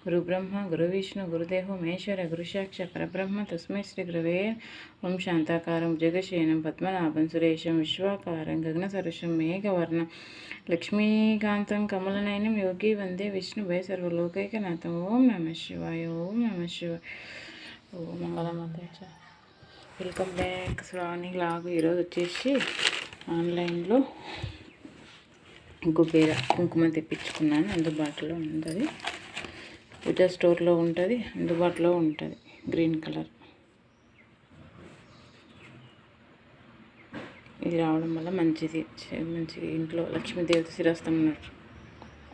గురుబ్రహ్మ గురువిష్ణు గురుదేవో మహేశ్వర గురుసాక్ష పరబ్రహ్మ తస్మై శ్రీ గురవే ఓం శాంతాకారం జగశయనం పద్మనాభం సురేశం విశ్వాకారం గగనసరుషం మేఘవర్ణం లక్ష్మీకాంతం కమలనయనం యోగి వందే విష్ణుభయ సర్వలోకైకనాథం. ఓం నమ శివాయ. ఓం నమ శివాయ. ఓం మంగళమాత. Welcome back. శ్రావణి లాగు ఈరోజు వచ్చేసి ఆన్లైన్లో కుబేర కుంకుమ తెప్పించుకున్నాను. అందుబాటులో ఉంటుంది, పూజా స్టోర్లో ఉంటుంది, అందుబాటులో ఉంటుంది. గ్రీన్ కలర్ ఇది రావడం వల్ల మంచిది. ఇంట్లో లక్ష్మీదేవత శిరస్థం ఉన్నట్టు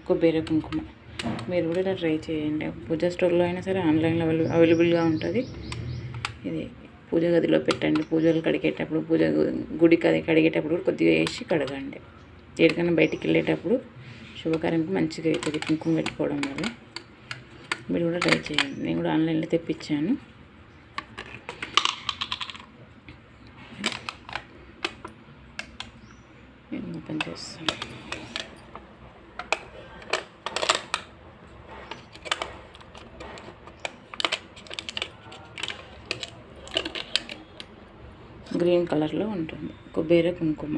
కుబేర కుంకుమ. మీరు కూడా ఇలా ట్రై చేయండి. పూజా స్టోర్లో అయినా సరే ఆన్లైన్లో అవైలబుల్గా ఉంటుంది. ఇది పూజ గదిలో పెట్టండి. పూజలు కడిగేటప్పుడు, గుడికి అది కడిగేటప్పుడు కొద్దిగా వేసి కడగండి. ఎక్కడికైనా బయటికి వెళ్ళేటప్పుడు శుభకార్యంకి మంచిగా అవుతుంది కుంకుమ పెట్టుకోవడం వల్ల. మీరు కూడా ట్రై చేయండి. నేను కూడా ఆన్లైన్లో తెప్పించాను. నేను ఓపెన్ చేస్తాను. గ్రీన్ కలర్లో ఉంటుంది కుబేర కుంకుమ.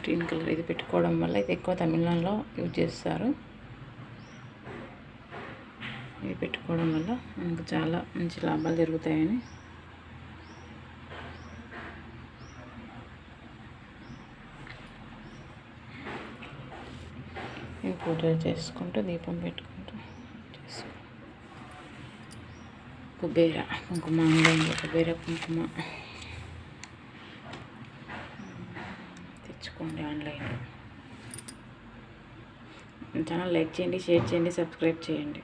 గ్రీన్ కలర్ ఇది పెట్టుకోవడం వల్ల ఇది ఎక్కువ తమిళనాడులో యూజ్ చేస్తారు. ఇది పెట్టుకోవడం వల్ల మనకు చాలా మంచి లాభాలు జరుగుతాయని నేను పూజలు చేసుకుంటూ దీపం పెట్టుకుంటూ కుబేర కుంకుమ. ఆన్లైన్లో కుబేర కుంకుమ తెచ్చుకోండి ఆన్లైన్లో. ఛానల్ లైక్ చేయండి, షేర్ చేయండి, సబ్స్క్రైబ్ చేయండి.